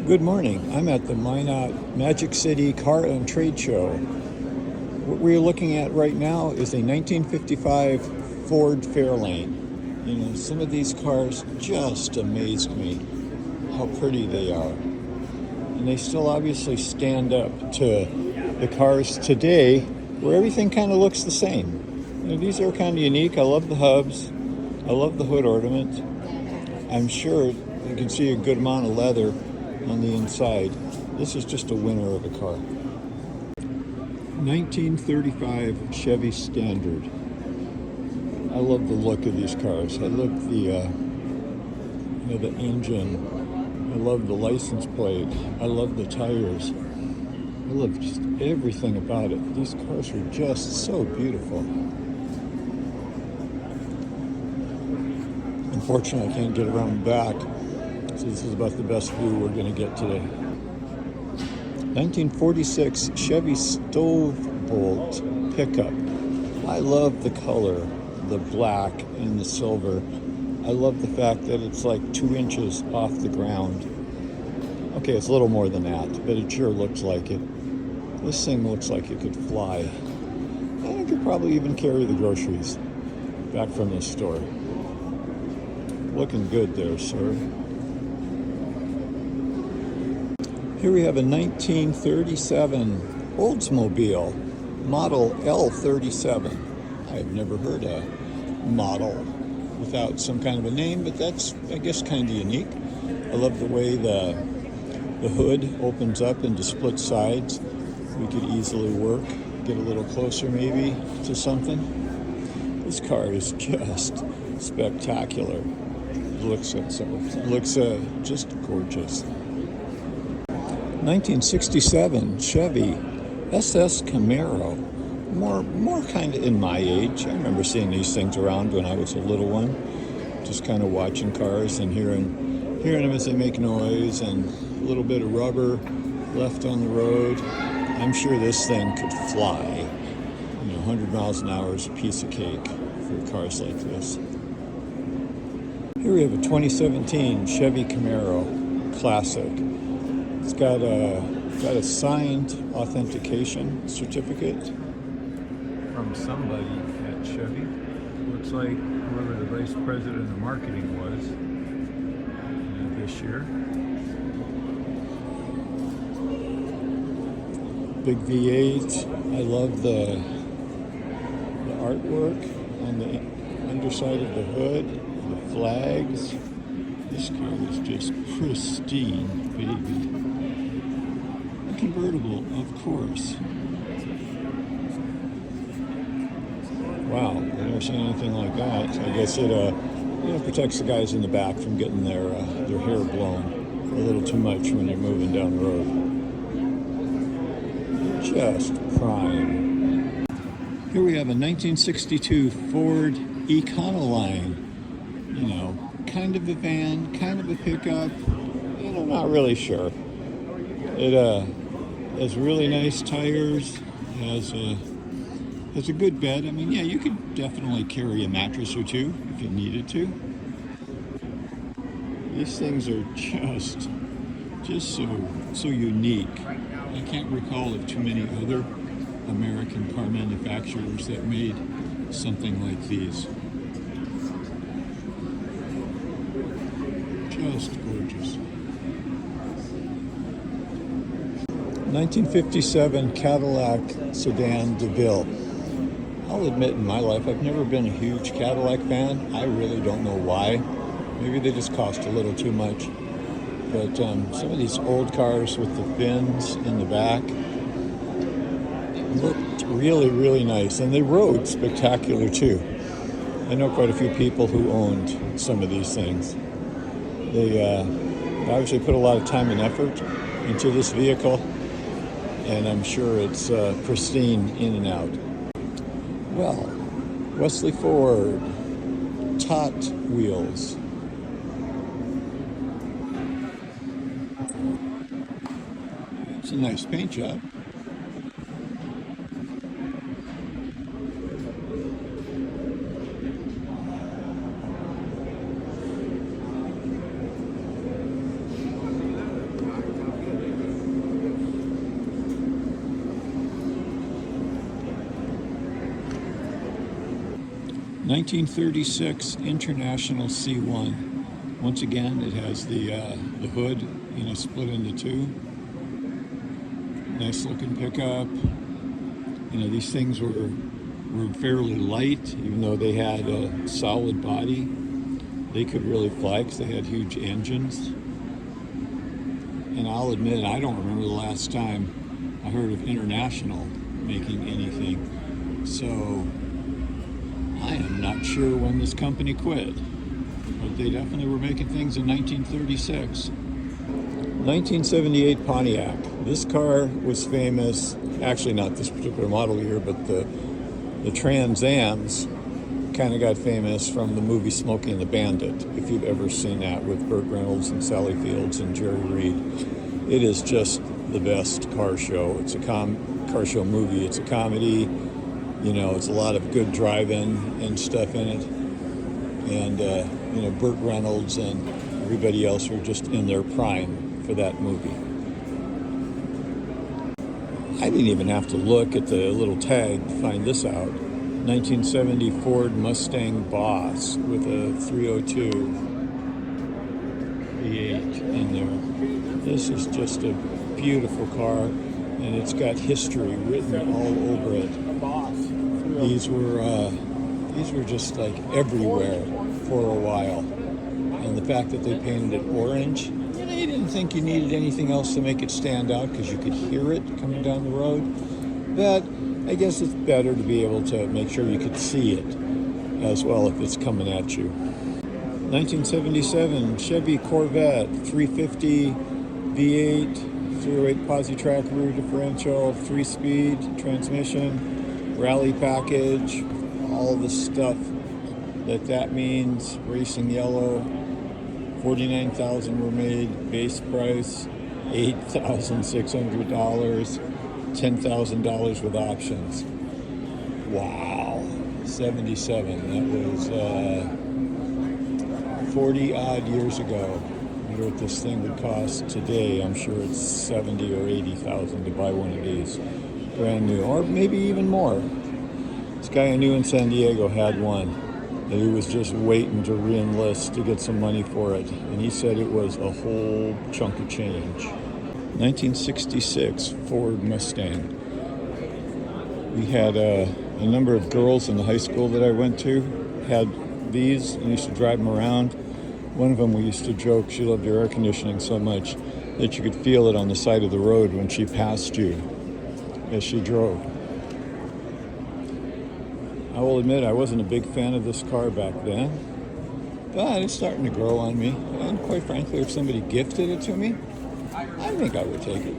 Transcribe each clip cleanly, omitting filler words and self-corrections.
Good morning. I'm at the Minot Magic City Car and Trade Show. What we're looking at right now is a 1955 Ford Fairlane. You know, some of these cars just amazed me how pretty they are. And they still obviously stand up to the cars today where everything kind of looks the same. You know, these are kind of unique. I love the hubs. I love the hood ornament. I'm sure you can see a good amount of leather on the inside. This is just a winner of a car. 1935 Chevy Standard. I love the look of these cars. I love the engine. I love the license plate. I love the tires. I love just everything about it. These cars are just so beautiful. Unfortunately, I can't get around the back. So this is about the best view we're going to get today. 1946 Chevy Stovebolt pickup. I love the color, the black and the silver. I love the fact that it's like 2 inches off the ground. Okay, it's a little more than that, but it sure looks like it. This thing looks like it could fly. And it could probably even carry the groceries back from the store. Looking good there, sir. Here we have a 1937 Oldsmobile, model L37. I've never heard a model without some kind of a name, but that's, I guess, kind of unique. I love the way the hood opens up into split sides. We could easily work, get a little closer maybe to something. This car is just spectacular. It looks just gorgeous. 1967 Chevy SS Camaro, more kind of in my age. I remember seeing these things around when I was a little one, just kind of watching cars and hearing them as they make noise, and a little bit of rubber left on the road. I'm sure this thing could fly. 100 miles an hour is a piece of cake for cars like this. Here we have a 2017 Chevy Camaro Classic. It's got a signed authentication certificate from somebody at Chevy. Looks like whoever the vice president of marketing was this year. Big V8. I love the artwork on the underside of the hood, the flags. This car is just pristine, baby. Convertible, of course. Wow, I've never seen anything like that. So I guess it protects the guys in the back from getting their hair blown a little too much when they're moving down the road. Just prime. Here we have a 1962 Ford Econoline. Kind of a van, kind of a pickup. I'm not really sure. It has really nice tires, has a good bed. I mean, yeah, you could definitely carry a mattress or two if you needed to. These things are just so unique. I can't recall of too many other American car manufacturers that made something like these. Just gorgeous. 1957 Cadillac sedan DeVille. I'll admit in my life I've never been a huge Cadillac fan. I really don't know why. Maybe they just cost a little too much. But some of these old cars with the fins in the back looked really, really nice. And they rode spectacular too. I know quite a few people who owned some of these things. They obviously put a lot of time and effort into this vehicle, and I'm sure it's pristine in and out. Well, Wesley Ford, Tot wheels. It's a nice paint job. 1936 International C1. Once again, it has the hood, split into two. Nice looking pickup. These things were fairly light, even though they had a solid body. They could really fly because they had huge engines. And I'll admit, I don't remember the last time I heard of International making anything. So I am not sure when this company quit, but they definitely were making things in 1936. 1978 Pontiac. This car was famous, actually not this particular model year, but the Trans Ams kind of got famous from the movie Smokey and the Bandit, if you've ever seen that, with Burt Reynolds and Sally Fields and Jerry Reed. It is just the best car show. It's a car show movie. It's a comedy. It's a lot of good driving and stuff in it. And, Burt Reynolds and everybody else were just in their prime for that movie. I didn't even have to look at the little tag to find this out. 1970 Ford Mustang Boss with a 302 V8 in there. This is just a beautiful car, and it's got history written all over it. These were just like everywhere for a while, and the fact that they painted it orange, you didn't think you needed anything else to make it stand out because you could hear it coming down the road. But I guess it's better to be able to make sure you could see it as well if it's coming at you. 1977 Chevy Corvette 350 V8, 308 Positrack rear differential, 3-speed transmission, rally package, all the stuff that means. Racing yellow. 49,000 were made. Base price $8,600. $10,000 with options. Wow. 77. That was 40 odd years ago. I wonder what this thing would cost today. I'm sure it's 70 or 80,000 to buy one of these. Brand new, or maybe even more. This guy I knew in San Diego had one. And he was just waiting to re-enlist to get some money for it. And he said it was a whole chunk of change. 1966 Ford Mustang. We had a number of girls in the high school that I went to had these and used to drive them around. One of them, we used to joke, she loved your air conditioning so much that you could feel it on the side of the road when she passed you as she drove. I will admit I wasn't a big fan of this car back then, but it's starting to grow on me. And quite frankly, if somebody gifted it to me, I think I would take it.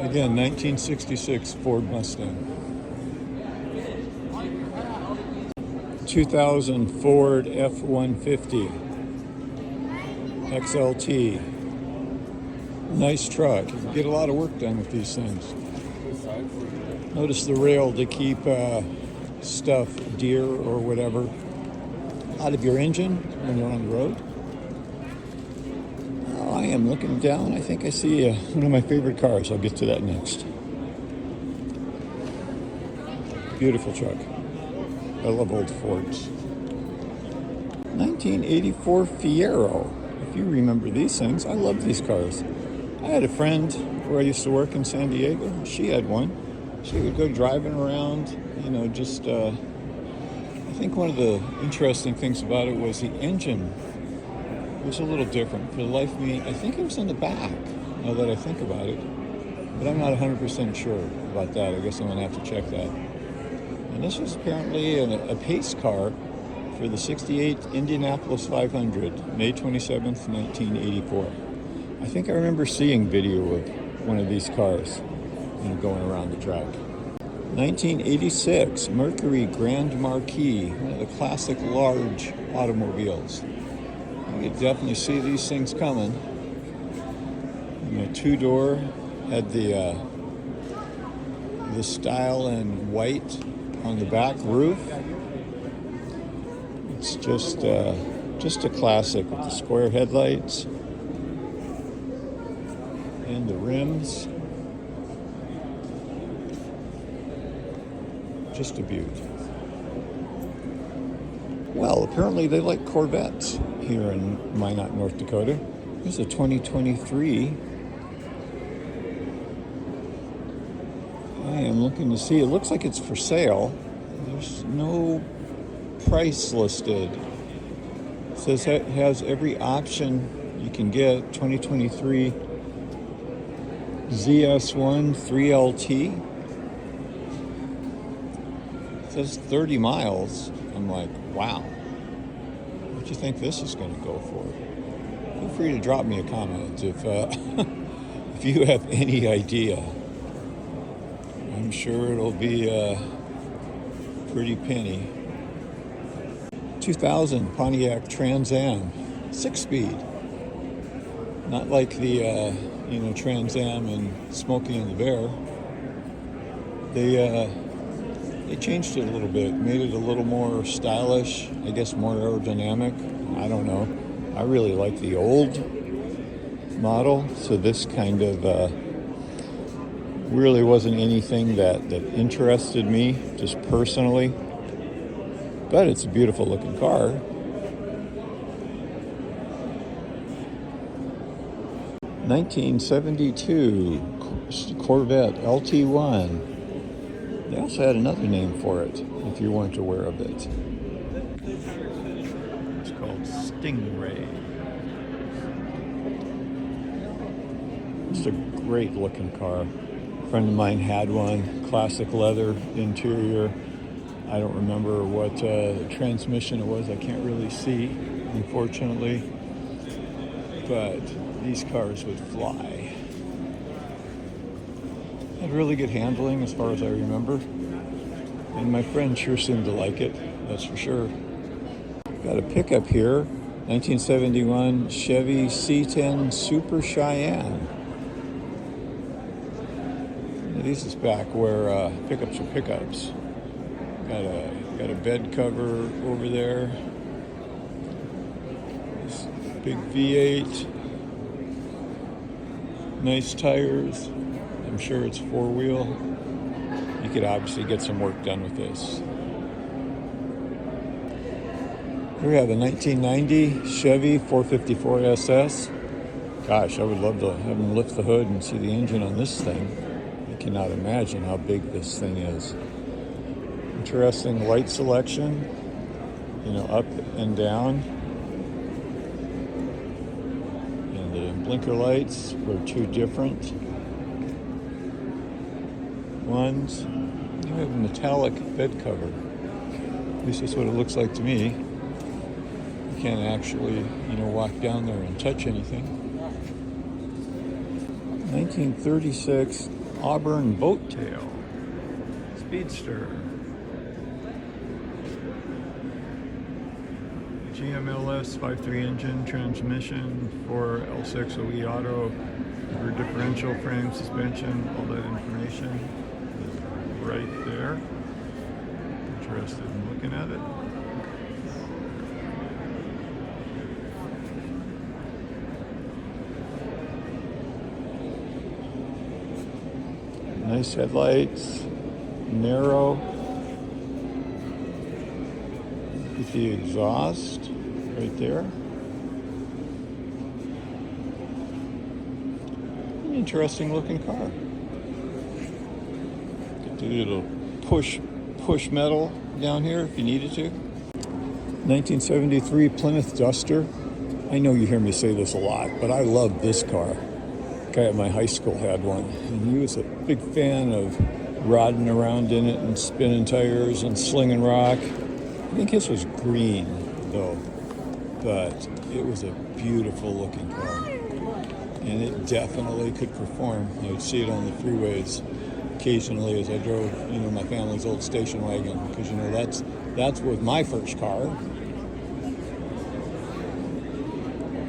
Again, 1966 Ford Mustang. 2000 Ford F-150 XLT. Nice truck. You can get a lot of work done with these things. Notice the rail to keep stuff, deer or whatever, out of your engine when you're on the road. I am looking down. I think I see one of my favorite cars. I'll get to that next. Beautiful truck. I love old Fords. 1984 Fiero. If you remember these things, I love these cars. I had a friend where I used to work in San Diego. She had one. She would go driving around, I think one of the interesting things about it was the engine was a little different. For the life of me, I think it was in the back, now that I think about it. But I'm not 100% sure about that. I guess I'm going to have to check that. And this was apparently a pace car for the 68 Indianapolis 500, May 27th, 1984. I think I remember seeing video of one of these cars going around the track. 1986 Mercury Grand Marquis, one of the classic large automobiles. You could definitely see these things coming. Two-door, had the style in white on the back roof. It's just a classic with the square headlights and the rims. Just a beaut. Well, apparently they like Corvettes here in Minot, North Dakota. Here's a 2023. I am looking to see. It looks like it's for sale. There's no price listed. It says it has every option you can get. 2023 ZS1 3LT. It says 30 miles. I'm like, wow. What do you think this is going to go for? Feel free to drop me a comment if if you have any idea. I'm sure it'll be a pretty penny. 2000 Pontiac Trans Am, 6-speed. Not like the Trans Am and Smokey and the Bear. They changed it a little bit, made it a little more stylish, I guess more aerodynamic. I don't know. I really like the old model, so this kind of really wasn't anything that interested me, just personally. But it's a beautiful looking car. (1972) Corvette LT1. They also had another name for it, if you weren't aware of it. It's called Stingray. It's a great looking car. A friend of mine had one, classic leather interior. I don't remember what transmission it was. I can't really see, unfortunately. But these cars would fly. Had really good handling as far as I remember. And my friend sure seemed to like it, that's for sure. Got a pickup here, 1971 Chevy C10 Super Cheyenne. This is back where pickups are pickups. Got a bed cover over there. This big V8. Nice tires. I'm sure it's four-wheel. You could obviously get some work done with this. Here we have a 1990 Chevy 454 SS. Gosh, I would love to have them lift the hood and see the engine on this thing. I cannot imagine how big this thing is. Interesting light selection, up and down. And the blinker lights were two different ones. You have a metallic bed cover. At least that's what it looks like to me. You can't actually, walk down there and touch anything. 1936 Auburn Boat Tail Speedster. GMLS 5.3 engine, transmission, 4 L6 OE auto, rear differential, frame, suspension, all that information is right there. Interested in looking at it? Nice headlights, narrow. With the exhaust right there. An interesting looking car. Get the little push metal down here if you needed to. 1973 Plymouth Duster. I know you hear me say this a lot, but I love this car. A guy at my high school had one, and he was a big fan of riding around in it and spinning tires and slinging rock. I think his was green, though, but it was a beautiful looking car, and it definitely could perform. I would see it on the freeways occasionally as I drove, my family's old station wagon, because, that's with my first car.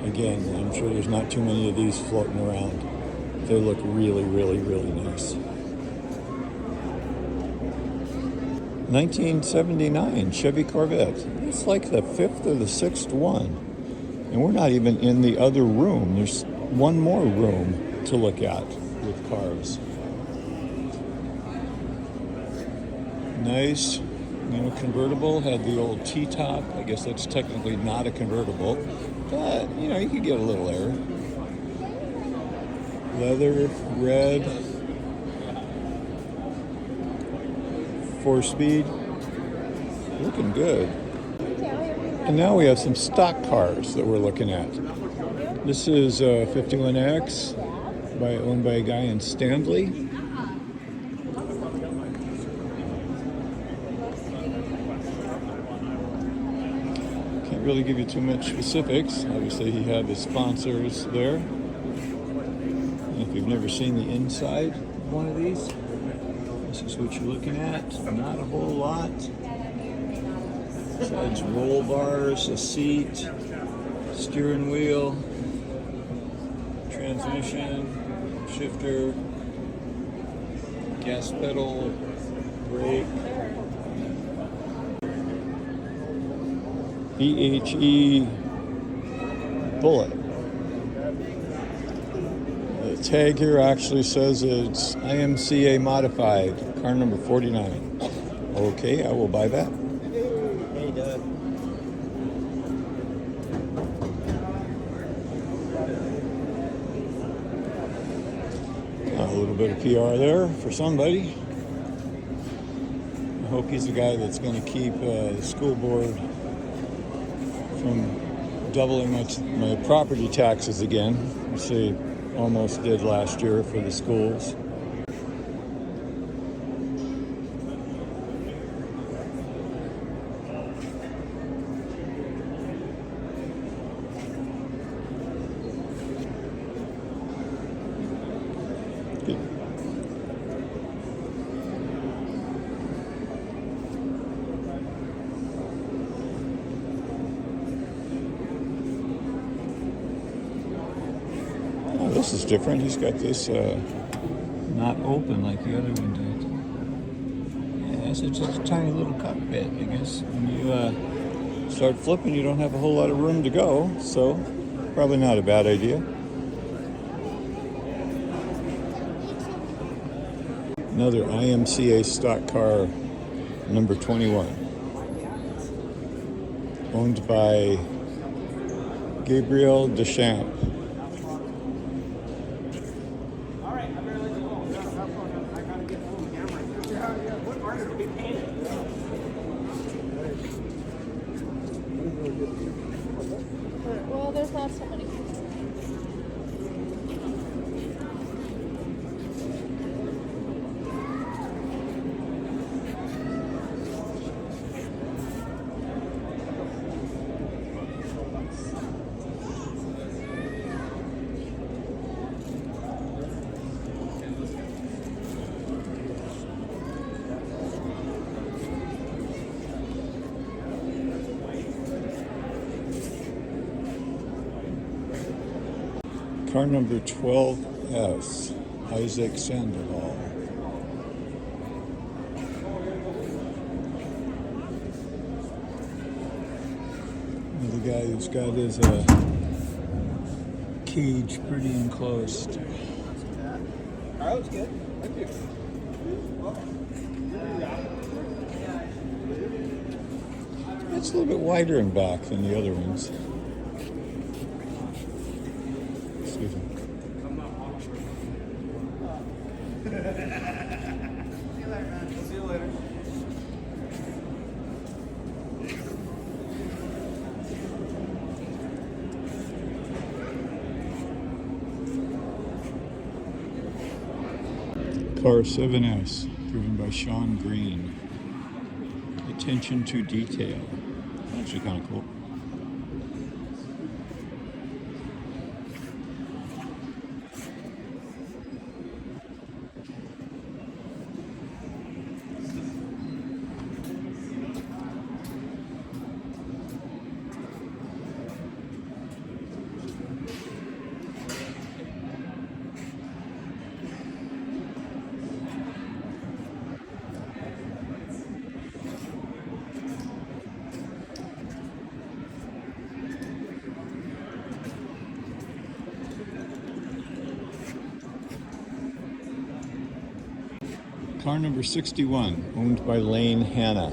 Again, I'm sure there's not too many of these floating around. They look really, really, really nice. 1979 Chevy Corvette. It's like the 5th or the 6th one. And we're not even in the other room. There's one more room to look at with cars. Nice, convertible. Had the old T-top. I guess that's technically not a convertible, but you could get a little air. Leather, red, 4-speed, looking good. And now we have some stock cars that we're looking at. This is a 51X, owned by a guy in Stanley. Really give you too much specifics. Obviously he had his sponsors there. And if you've never seen the inside of one of these, this is what you're looking at. Not a whole lot. Besides roll bars, a seat, steering wheel, transmission, shifter, gas pedal, brake, BHE bullet. The tag here actually says it's IMCA modified, car number 49. Okay, I will buy that. Hey, Doug. A little bit of PR there for somebody. I hope he's the guy that's going to keep the school board from doubling my property taxes again, which they almost did last year for the schools. Good. This is different. He's got this not open like the other one did. Yeah, so it's just a tiny little cockpit, I guess. When you start flipping, you don't have a whole lot of room to go, so probably not a bad idea. Another IMCA stock car, number 21. Owned by Gabriel Deschamps. Well, there's not so many. Car number 12S, Isaac Sandoval. The guy who's got his cage pretty enclosed. That was good. Thank you. It's a little bit wider in back than the other ones. Excuse me. See you later. Car 7S, driven by Sean Green. Attention to detail. Actually kind of cool. Car number 61, owned by Lane Hanna.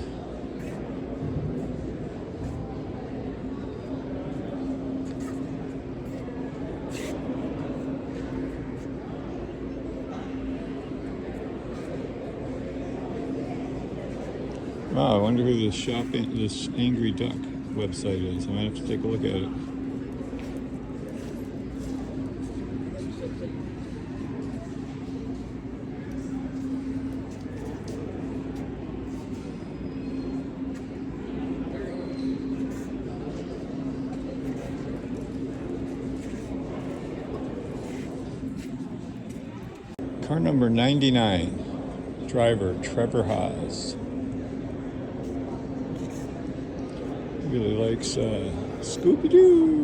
Wow, I wonder who this Angry Duck website is. I might have to take a look at it. Car number 99, driver Trevor Haas. Really likes Scooby-Doo.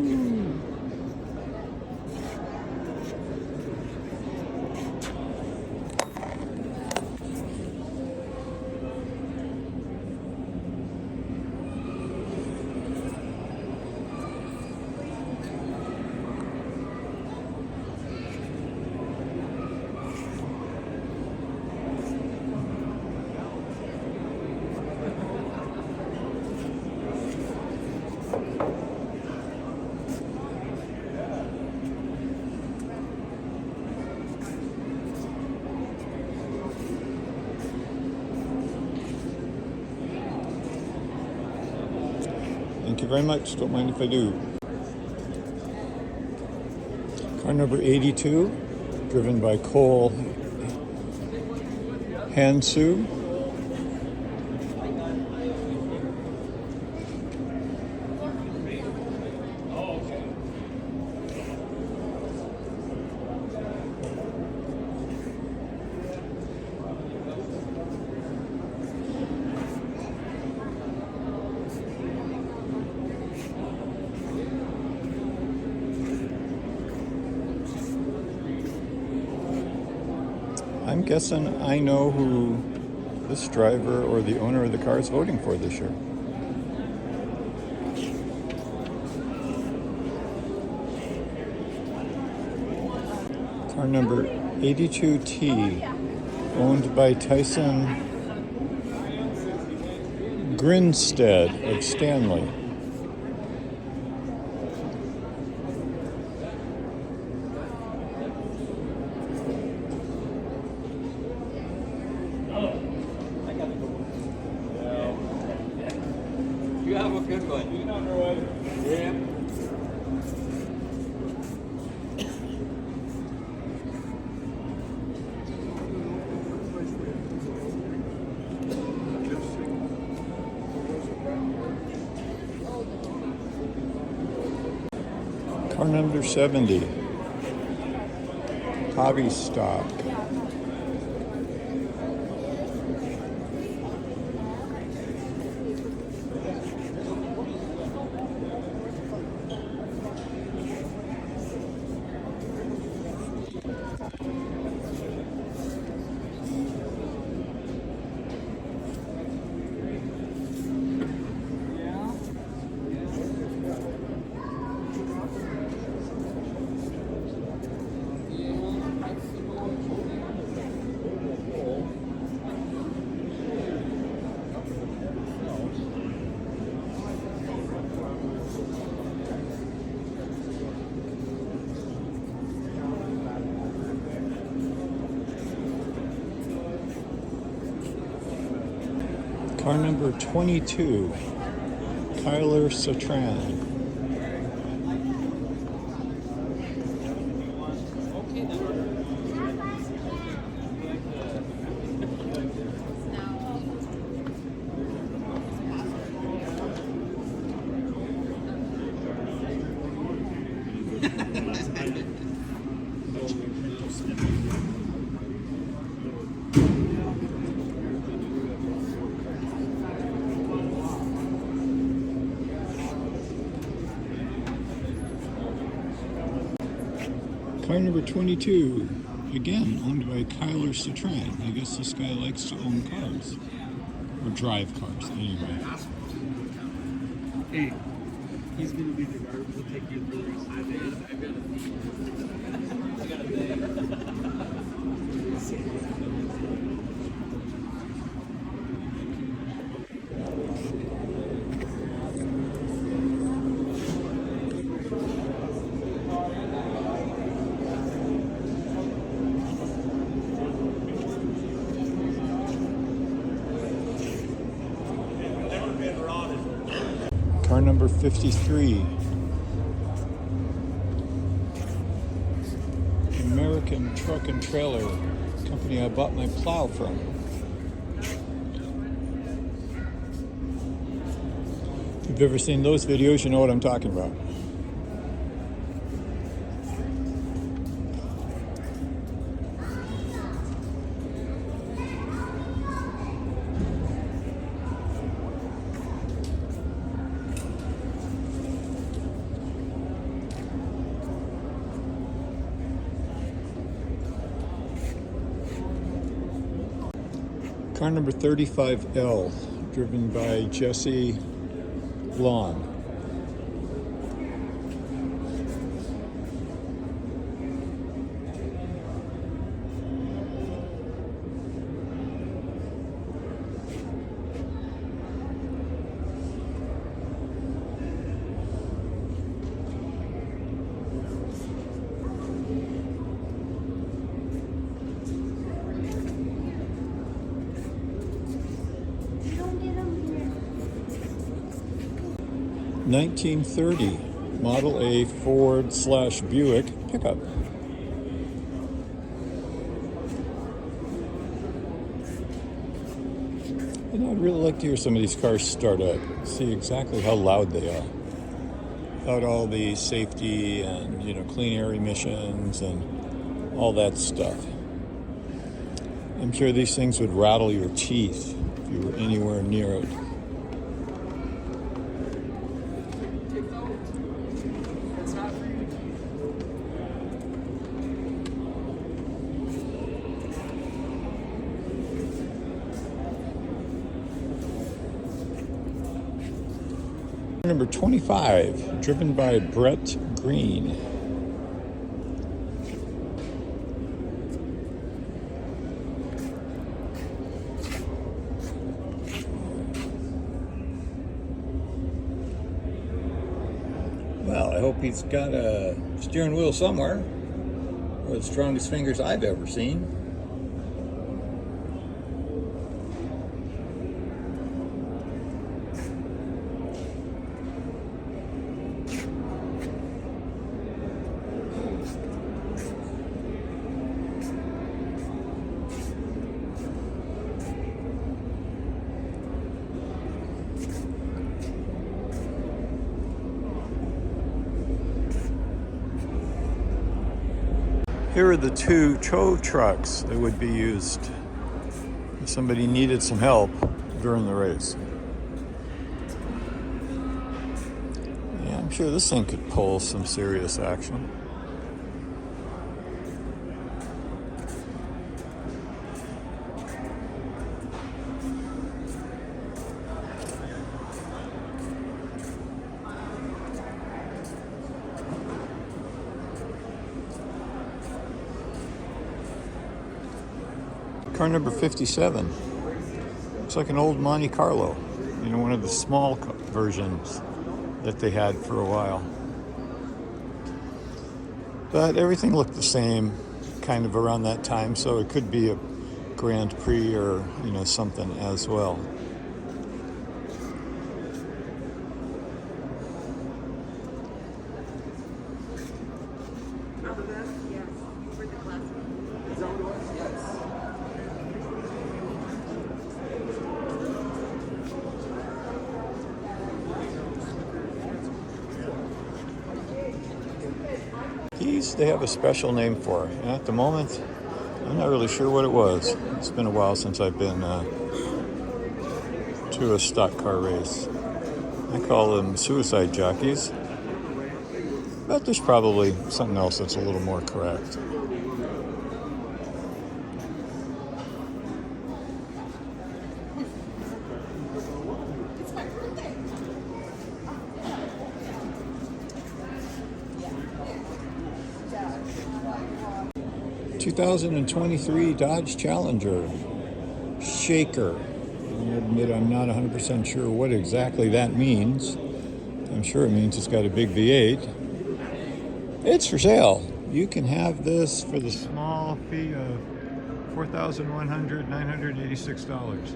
Thank you very much. Don't mind if I do. Car number 82, driven by Cole Hansu. I'm guessing I know who this driver or the owner of the car is voting for this year. Car number 82T, owned by Tyson Grinstead of Stanley. You have a good one. Yeah. Car number 70, hobby stock. Car number 22, Kyler Satran. Car number 22, again owned by Kyler Satran. I guess this guy likes to own cars, or drive cars anyway. Hey, he's gonna be the guy who'll take you through the rest of the day. I got a number 53. American Truck and Trailer company I bought my plow from. If you've ever seen those videos, you know what I'm talking about. Car number 35L, driven by Jesse Long. (1930) Model A Ford/Buick pickup. And I'd really like to hear some of these cars start up, see exactly how loud they are, without all the safety and clean air emissions and all that stuff. I'm sure these things would rattle your teeth if you were anywhere near it. Number 25, driven by Brett Green. Well, I hope he's got a steering wheel somewhere, or the strongest fingers I've ever seen. Here are the two tow trucks that would be used if somebody needed some help during the race. Yeah, I'm sure this thing could pull some serious action. Car number 57. Looks like an old Monte Carlo. One of the small versions that they had for a while. But everything looked the same kind of around that time, so it could be a Grand Prix or, something as well. These they have a special name for, and at the moment I'm not really sure what it was. It's been a while since I've been to a stock car race. I call them suicide jockeys, but there's probably something else that's a little more correct. 2023 Dodge Challenger Shaker. I admit I'm not 100% sure what exactly that means. I'm sure it means it's got a big V8. It's for sale. You can have this for the small fee of $4,986.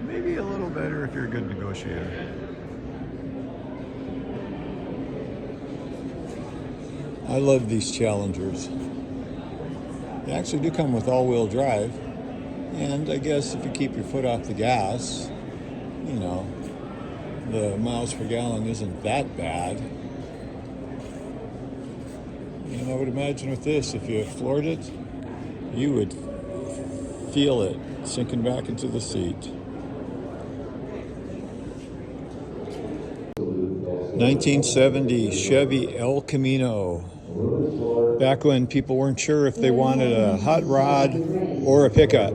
Maybe a little better if you're a good negotiator. I love these Challengers. They actually do come with all-wheel drive. And I guess if you keep your foot off the gas, you know, the miles per gallon isn't that bad. And I would imagine with this, if you floored it, you would feel it sinking back into the seat. 1970 Chevy El Camino. Back when people weren't sure if they wanted a hot rod or a pickup.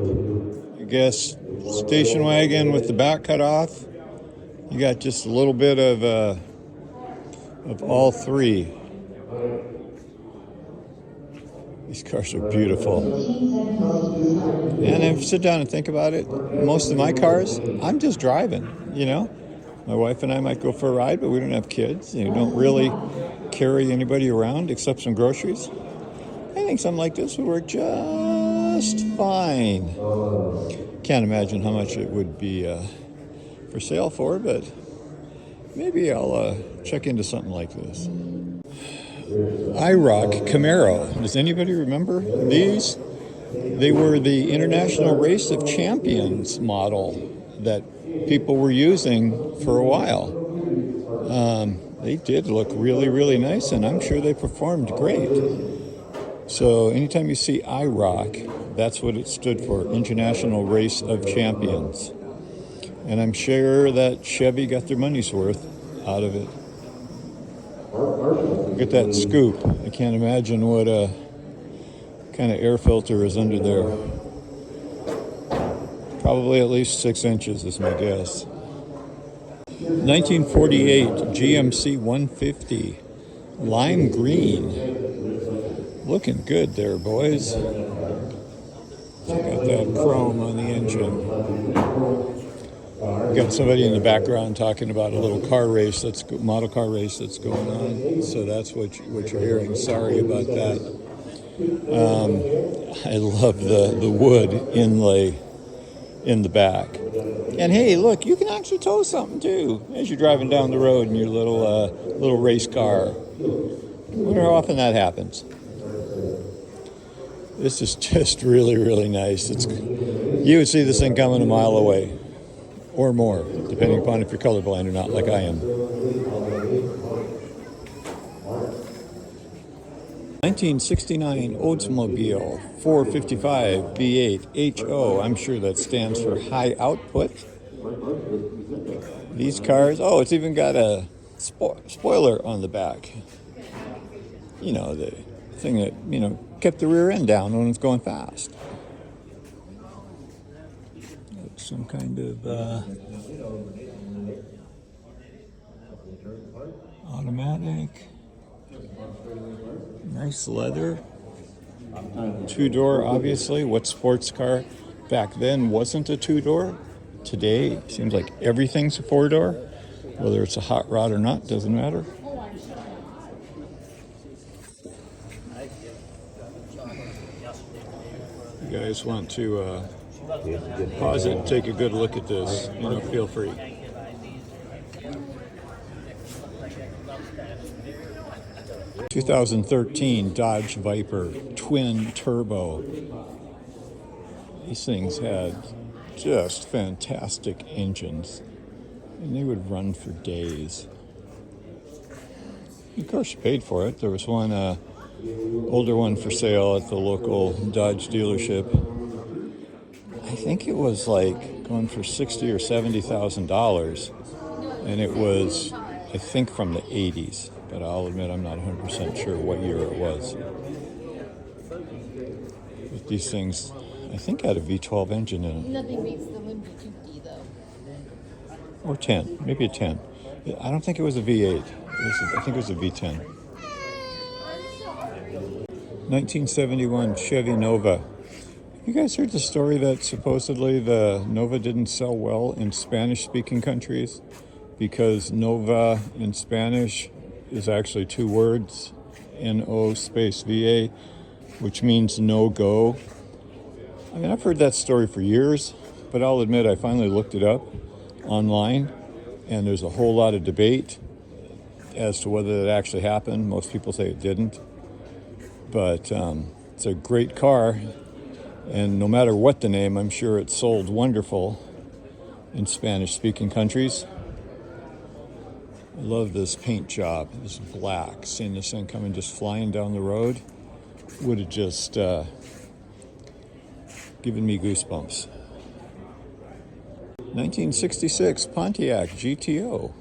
I guess station wagon with the back cut off. You got just a little bit of all three. These cars are beautiful. And if you sit down and think about it, most of my cars, I'm just driving, you know. My wife and I might go for a ride, but we don't have kids. You don't really carry anybody around except some groceries. I think something like this would work just fine. Can't imagine how much it would be for sale for, but maybe I'll check into something like this. IROC Camaro. Does anybody remember these? They were the International Race of Champions model that people were using for a while. They did look really, really nice, and I'm sure they performed great. So anytime you see IROC, that's what it stood for, International Race of Champions. And I'm sure that Chevy got their money's worth out of it. Look at that scoop. I can't imagine what kind of air filter is under there. Probably at least 6 inches is my guess. 1948 GMC 150 lime green. Looking good there, boys. Check out that chrome on the engine. Got somebody in the background talking about a little car race, model car race that's going on. So that's what you're hearing. Sorry about that. I love the wood inlay in the back. And hey, look, you can actually tow something too as you're driving down the road in your little race car. I wonder how often that happens. This is just really, really nice. You would see this thing coming a mile away or more, depending upon if you're colorblind or not, like I am. 1969 Oldsmobile 455 V8 HO. I'm sure that stands for high output. These cars, oh, it's even got a spoiler on the back. You know, the thing that, kept the rear end down when it's going fast. Some kind of automatic. Nice leather. Two-door, obviously. What sports car back then wasn't a two-door? Today, it seems like everything's a four-door. Whether it's a hot rod or not, doesn't matter. You guys want to pause it and take a good look at this, feel free. (2013) Dodge Viper twin turbo. These things had just fantastic engines, and they would run for days. Of course, you paid for it. There was one older one for sale at the local Dodge dealership. I think it was like going for $60,000 or $70,000, and it was, I think, from the 80s. But I'll admit I'm not 100% sure what year it was. But these things, I think, had a V12 engine in it. Nothing beats the Limby 2D though. Or 10, maybe a 10. I don't think it was a V8. I think it was a V10. 1971 Chevy Nova. You guys heard the story that supposedly the Nova didn't sell well in Spanish-speaking countries because Nova in Spanish is actually two words, N-O space V-A, which means no go. I mean, I've heard that story for years, but I'll admit I finally looked it up online, and there's a whole lot of debate as to whether it actually happened. Most people say it didn't. But it's a great car, and no matter what the name, I'm sure it sold wonderful in Spanish-speaking countries. I love this paint job. This black. Seeing this thing coming just flying down the road would have just given me goosebumps. 1966 Pontiac GTO.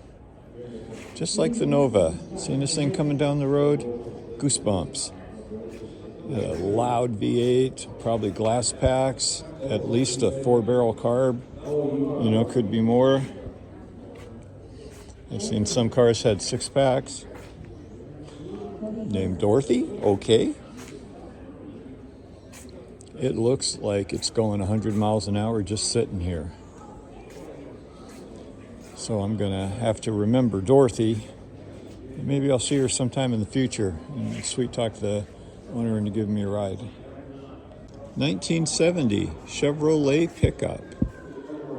Just like the Nova. Seeing this thing coming down the road, goosebumps. A loud V8, probably glass packs, at least a 4-barrel carb. You know, could be more. I've seen some cars had 6 packs. Named Dorothy, okay. It looks like it's going 100 miles an hour just sitting here. So I'm gonna have to remember Dorothy. Maybe I'll see her sometime in the future and sweet talk the owner into giving me a ride. 1970 Chevrolet pickup.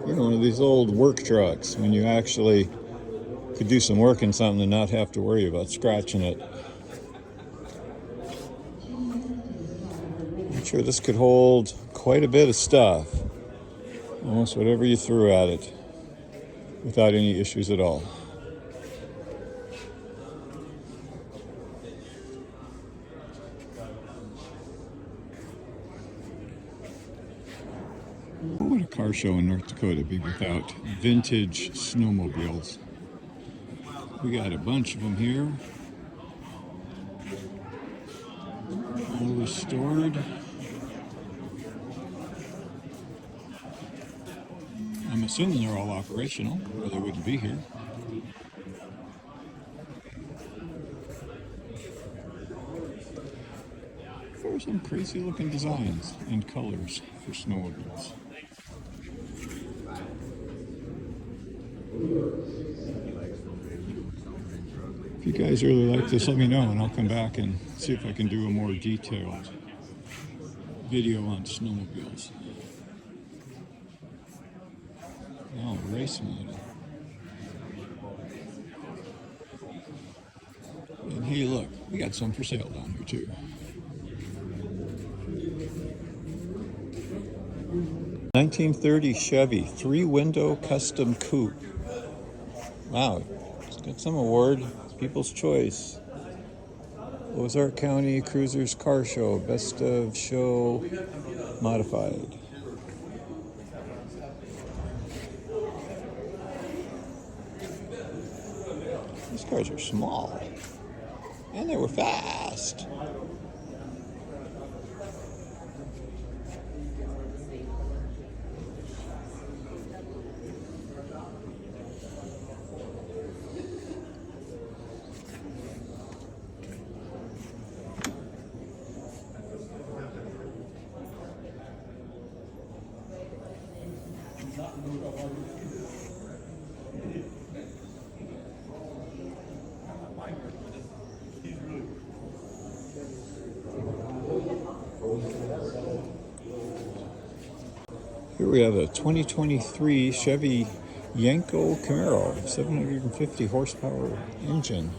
You know, one of these old work trucks when you actually could do some work in something and not have to worry about scratching it. I'm sure this could hold quite a bit of stuff. Almost whatever you threw at it without any issues at all. What would a car show in North Dakota be without vintage snowmobiles? We got a bunch of them here. All restored. I'm assuming they're all operational, or they wouldn't be here. There's some crazy looking designs and colors for snowmobiles. If you guys really like this, let me know and I'll come back and see if I can do a more detailed video on snowmobiles. Oh, race model. And hey, look, we got some for sale down here too. 1930 Chevy 3-window custom coupe. Wow, it's got some award. It's People's Choice. Ozark County Cruisers Car Show, Best of Show Modified. These cars are small, and they were fast. Here we have a 2023 Chevy Yenko Camaro, 750 horsepower engine.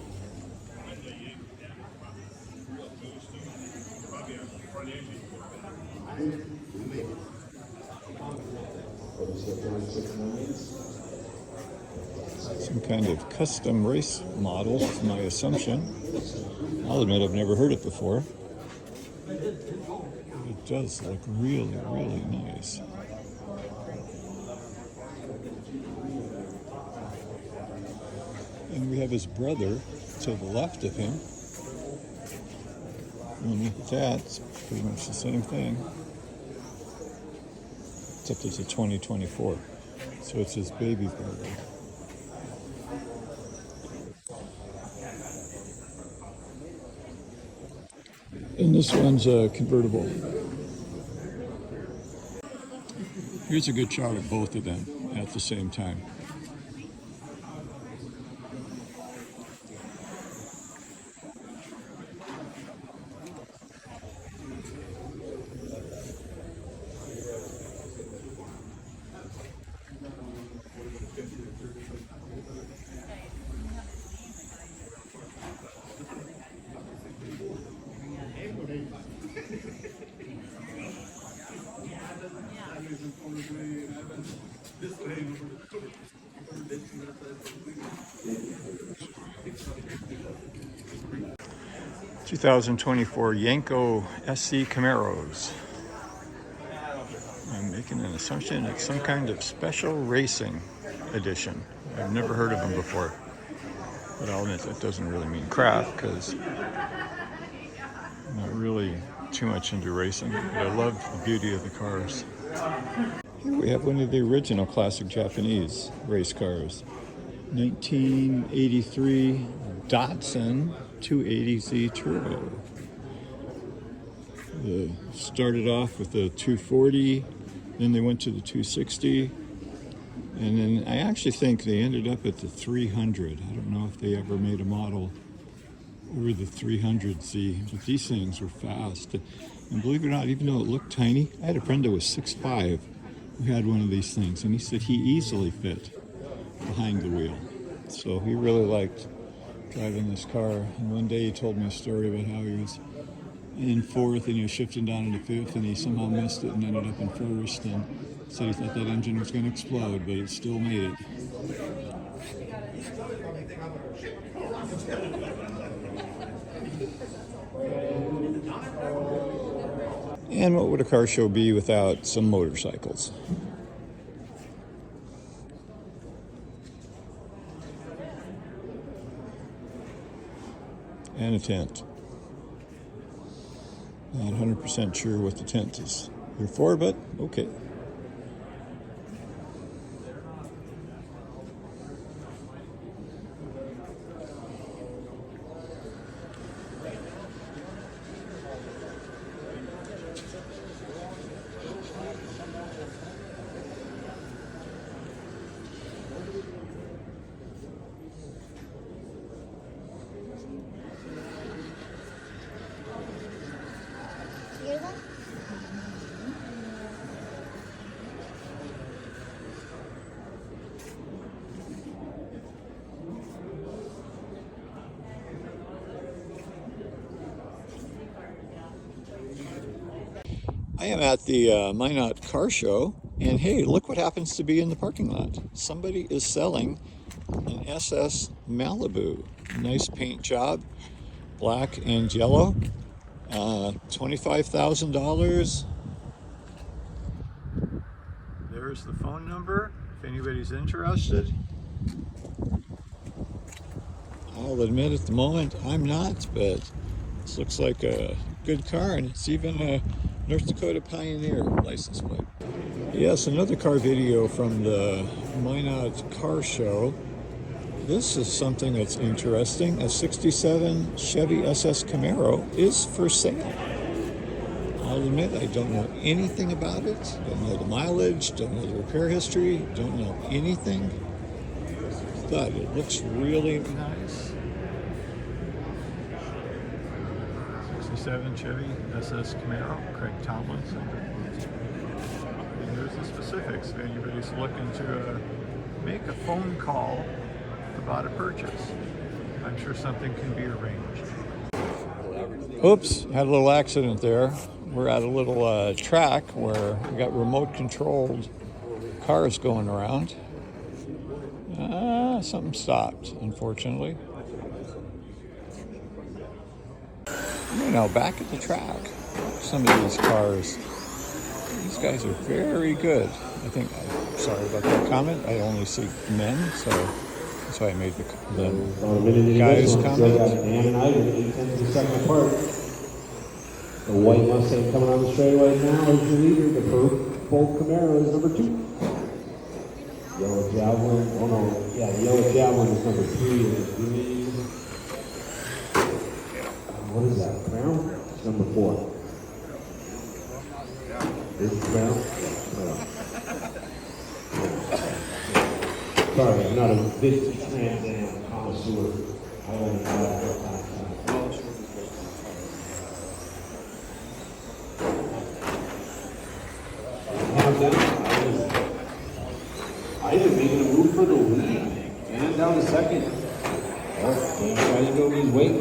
Some kind of custom race model, is my assumption. I'll admit I've never heard it before. It does look really, really nice. And we have his brother to the left of him. And look at that, it's pretty much the same thing. Except it's a 2024. So it's his baby brother. And this one's a convertible. Here's a good shot of both of them at the same time. 2024 Yanko SC Camaros. I'm making an assumption it's some kind of special racing edition. I've never heard of them before, but I'll admit that doesn't really mean crap because I'm not really too much into racing, but I love the beauty of the cars. Here we have one of the original classic Japanese race cars. 1983 Datsun 280Z Turbo. Started off with the 240, then they went to the 260, and then I actually think they ended up at the 300. I don't know if they ever made a model over the 300Z, but these things were fast. And believe it or not, even though it looked tiny, I had a friend that was 6'5" who had one of these things, and he said he easily fit behind the wheel. So he really liked driving this car. And one day he told me a story about how he was in fourth and he was shifting down into fifth and he somehow missed it and ended up in first, and said he thought that engine was going to explode, but it still made it. And what would a car show be without some motorcycles? And a tent. Not 100% sure what the tent is here for, but okay. I am at the Minot Car Show, and hey, look what happens to be in the parking lot. Somebody is selling an SS Malibu. Nice paint job, black and yellow. $25,000. There's the phone number if anybody's interested. I'll admit at the moment I'm not, but this looks like a good car, and it's even a North Dakota Pioneer license plate. Yes, another car video from the Minot Car Show. This is something that's interesting. A 67 Chevy SS Camaro is for sale. I'll admit I don't know anything about it. Don't know the mileage, don't know the repair history, don't know anything. But it looks really nice. 67 Chevy SS Camaro, Craig Tomlinson. And here's the specifics if anybody's looking to make a phone call about a purchase. I'm sure something can be arranged. Oops, had a little accident there. We're at a little track where we got remote controlled cars going around. Something stopped, unfortunately. You know, back at the track, some of these cars, these guys are very good. I think, sorry about that comment, I only see men, so that's why I made the guys comment. Dan and I, 8/10 of a second apart. The white Mustang coming on the straightaway now is the leader. The purple Camaro is number 2. Yellow Javelin, oh no, yeah, the yellow Javelin is number 3. And the green, what is that, Crown? It's number 4. Is it Crown? Sorry, I'm not a vintage Trans Am connoisseur. I only know that. I didn't make a move for the lead. And down to second. Well, trying to go his weight.